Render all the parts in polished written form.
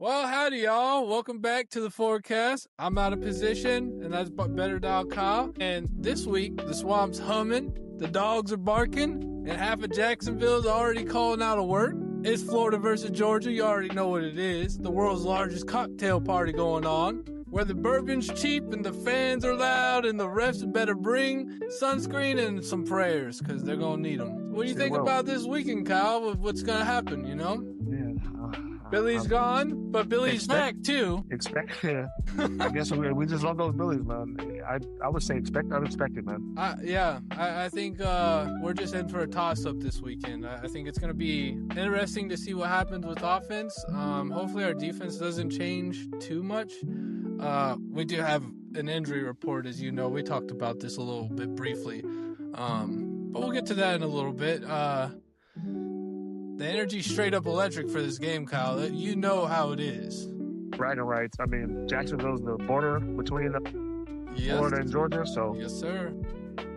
Well, howdy, y'all. Welcome back to the forecast. I'm out of position, and that's BetterDialKyle. And this week, the swamp's humming, the dogs are barking, and half of Jacksonville's already calling out of work. It's Florida versus Georgia. You already know what it is. The world's largest cocktail party going on, where the bourbon's cheap and the fans are loud and the refs better bring sunscreen and some prayers because they're going to need them. What do you think about this weekend, Kyle, with what's going to happen, you know? Billy's gone, but Billy's back too. I guess we just love those Billies, man. I would say expect unexpected, man. I think we're just in for a toss-up this weekend. I think it's going to be interesting to see what happens with offense. Hopefully our defense doesn't change too much. We do have an injury report, as you know. We talked about this a little bit briefly, but we'll get to that in a little bit. The energy's straight up electric for this game, Kyle. You know how it is. Right. I mean, Jacksonville's the border between Florida and Georgia, so yes, sir.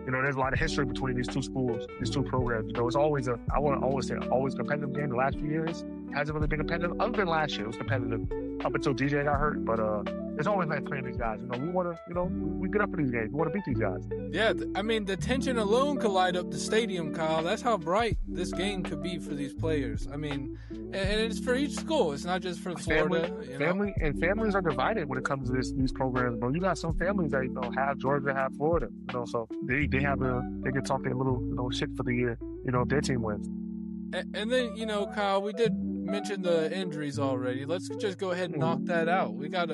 You know, there's a lot of history between these two schools, these two programs. You know, it's always always competitive game. The last few years hasn't really been competitive. Other than last year, it was competitive up until DJ got hurt. But it's always nice playing these guys. You know, we want to, you know, we get up for these games. We want to beat these guys. Yeah, I mean, the tension alone could light up the stadium, Kyle. That's how bright this game could be for these players. I mean, and it's for each school. It's not just for Florida. Families are divided when it comes to these programs, bro. You got some families that, you know, have Georgia, have Florida. You know, so they can talk their little, you know, shit for the year. You know, if their team wins. And then, you know, Kyle, we did mention the injuries already. Let's just go ahead and knock that out. We got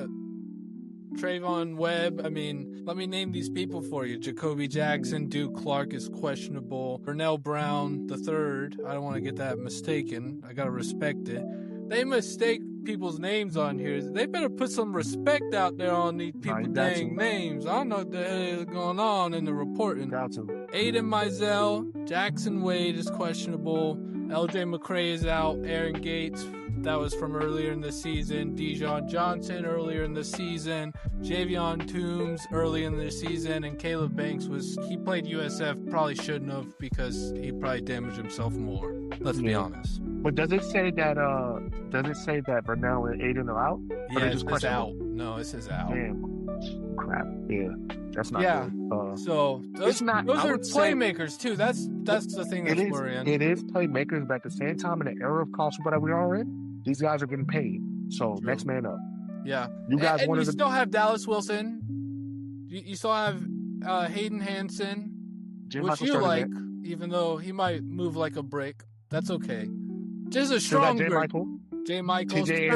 Trayvon Webb. I mean, let me name these people for you. Jacoby Jackson, Duke Clark is questionable. Burnell Brown III. I don't want to get that mistaken. I got to respect it. They mistake people's names on here. They better put some respect out there on these people's dang names. I don't know what the hell is going on in the reporting. Aiden Mizell, Jackson Wade is questionable. LJ McCray is out. Aaron Gates, that was from earlier in the season. Dijon Johnson earlier in the season. Javion Toombs early in the season. And Caleb Banks he played USF, probably shouldn't have because he probably damaged himself more. Let's be honest. But does it say that Burnell and Aiden are out? Yeah, it says out. No, it says out. Damn. Crap. Yeah. That's not good. So those are playmakers too. That's the thing that's worrying. It is playmakers, but at the same time, in the era of college football that we are in, these guys are getting paid. So next man up. Yeah. You guys and you still have Dallas Wilson. You still have Hayden Hansen, which you like, even though he might move like a brick. That's okay. Just a strong group. J. Michael, TJ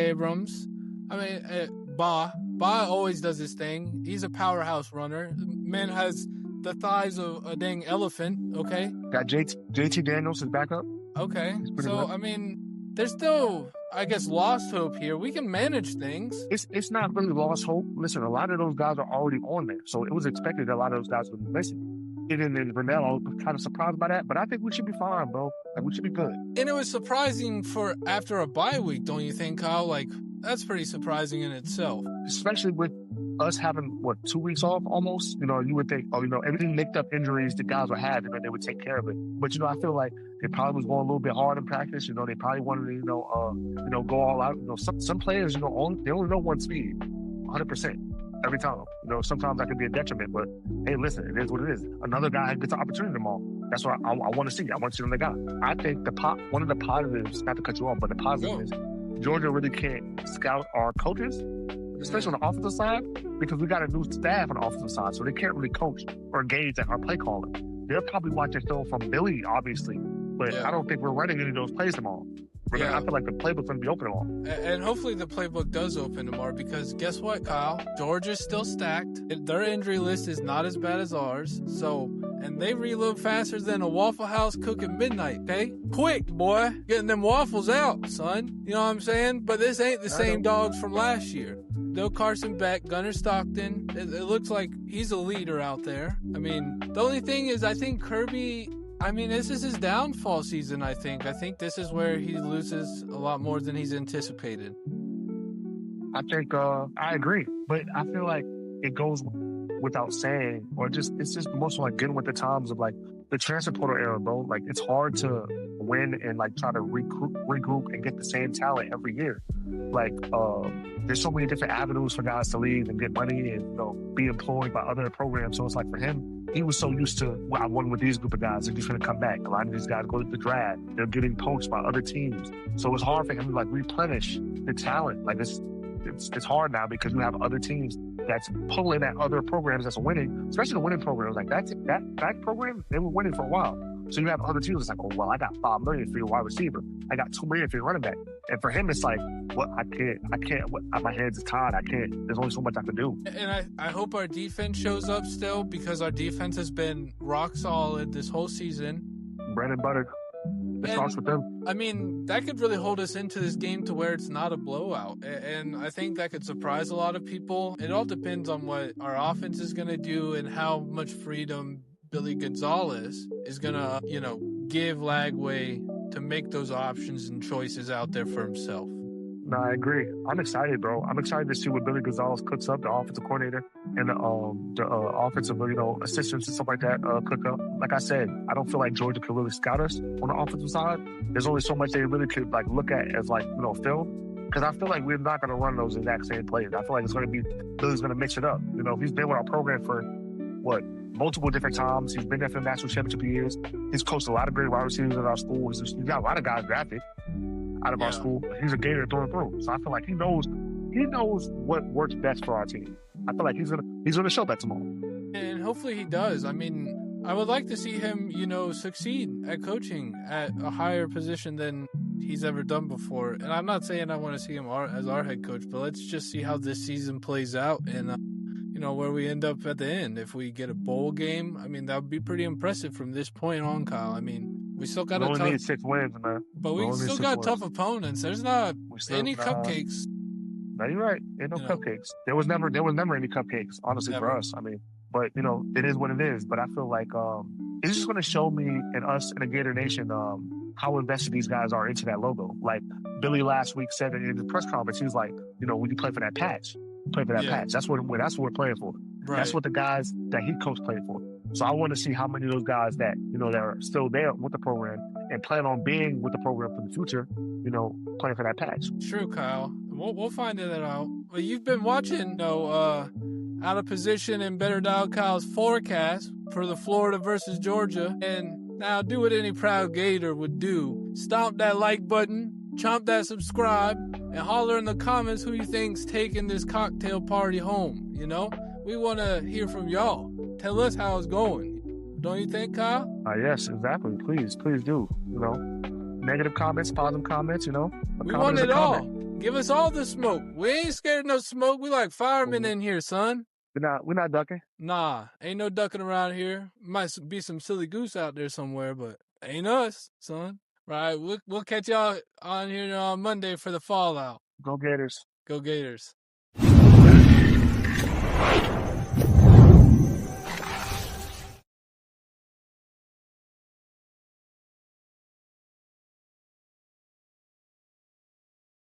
Abrams. I mean, Ba always does his thing. He's a powerhouse runner. Man has the thighs of a dang elephant, okay? Got JT Daniels as backup. Okay. So, I mean, there's still, I guess, lost hope here. We can manage things. It's not really lost hope. Listen, a lot of those guys are already on there. So it was expected that a lot of those guys would be missing. And then Burnell, I was kind of surprised by that. But I think we should be fine, bro. Like, we should be good. And it was surprising for after a bye week, don't you think, Kyle? Like, that's pretty surprising in itself. Especially with us having, 2 weeks off almost? You know, you would think, everything licked up injuries the guys were having, and they would take care of it. But, you know, I feel like they probably was going a little bit hard in practice. You know, they probably wanted to, go all out. You know, some players, they only know one speed, 100%. Every time. You know, sometimes that can be a detriment, but hey, listen, it is what it is. Another guy gets an opportunity tomorrow. That's what I want to see. I want to see another guy. I think one of the positives, not to cut you off, but the positive is Georgia really can't scout our coaches, especially on the offensive side, because we got a new staff on the offensive side, so they can't really coach or gauge our play calling. They're probably watching film from Billy, obviously, but I don't think we're running any of those plays tomorrow. I feel like the playbook's going to be open tomorrow. And hopefully the playbook does open tomorrow because guess what, Kyle? Georgia's still stacked. Their injury list is not as bad as ours. And they reload faster than a Waffle House cook at midnight, okay? Quick, boy. Getting them waffles out, son. You know what I'm saying? But this ain't the same dogs from last year. No Carson Beck, Gunnar Stockton. It looks like he's a leader out there. I mean, the only thing is I think Kirby... this is his downfall season, I think. I think this is where he loses a lot more than he's anticipated. I think, I agree. But I feel like it goes without saying, it's just more so like getting with the times of like the transfer portal era, bro. Like, it's hard to win and like try to regroup and get the same talent every year. Like, there's so many different avenues for guys to leave and get money and, you know, be employed by other programs. So it's like for him, he was so used to, well, I won with these group of guys. They're just going to come back. A lot of these guys go to the draft. They're getting poached by other teams. So it's hard for him to like replenish the talent. Like it's hard now because you have other teams that's pulling at other programs that's winning, especially the winning programs. Like that program, they were winning for a while. So you have other teams that's like, oh, well, I got $5 million for your wide receiver. I got $2 million for your running back. And for him, it's like, what? I can't, my hands are tied. I can't, there's only so much I can do. And I hope our defense shows up still, because our defense has been rock solid this whole season. Bread and butter. It starts with them. I mean, that could really hold us into this game to where it's not a blowout. And I think that could surprise a lot of people. It all depends on what our offense is going to do and how much freedom Billy Gonzalez is going to, you know, give Lagway to make those options and choices out there for himself. No, I agree. I'm excited, bro. I'm excited to see what Billy Gonzalez cooks up, the offensive coordinator and the offensive, you know, assistants and stuff like that cook up. Like I said, I don't feel like Georgia could really scout us on the offensive side. There's only so much they really could like look at as like, you know, film. Because I feel like we're not going to run those exact same plays. I feel like it's going to be Billy's going to mix it up. You know, he's been with our program for multiple different times. He's been there for the national championship years. He's coached a lot of great wide receivers at our school. He's got a lot of guys drafted out of our school. He's a Gator through and through. So I feel like he knows what works best for our team. I feel like he's gonna show that tomorrow. And hopefully he does. I mean, I would like to see him, you know, succeed at coaching at a higher position than he's ever done before. And I'm not saying I want to see him as our head coach, but let's just see how this season plays out and you know, where we end up at the end. If we get a bowl game, I mean, that would be pretty impressive from this point on, Kyle. I mean, we still got need 6 wins, man. But we still got tough opponents. There's not any cupcakes. No, you're right. Ain't no cupcakes. There was never any cupcakes, honestly, for us. I mean, but you know, it is what it is. But I feel like it's just going to show me and us in the Gator Nation how invested these guys are into that logo. Like Billy last week said in the press conference, he was like, you know, when you play for that patch, play for that patch. That's what we're playing for. Right. That's what the guys that he coached played for. So I want to see how many of those guys that, you know, that are still there with the program and plan on being with the program for the future, you know, playing for that patch. True, Kyle. We'll find that out. Well, you've been watching, you know, Out of Position and BetterDialKyle's forecast for the Florida versus Georgia. And now do what any proud Gator would do. Stomp that like button, chomp that subscribe, and holler in the comments who you think's taking this cocktail party home, you know? We want to hear from y'all. Tell us how it's going. Don't you think, Kyle? Yes, exactly. Please do. You know, negative comments, positive comments, you know. We want it all. Give us all the smoke. We ain't scared of no smoke. We like firemen in here, son. We're not ducking. Nah, ain't no ducking around here. Might be some silly goose out there somewhere, but ain't us, son. Right, we'll catch y'all on here on Monday for the fallout. Go Gators. Go Gators.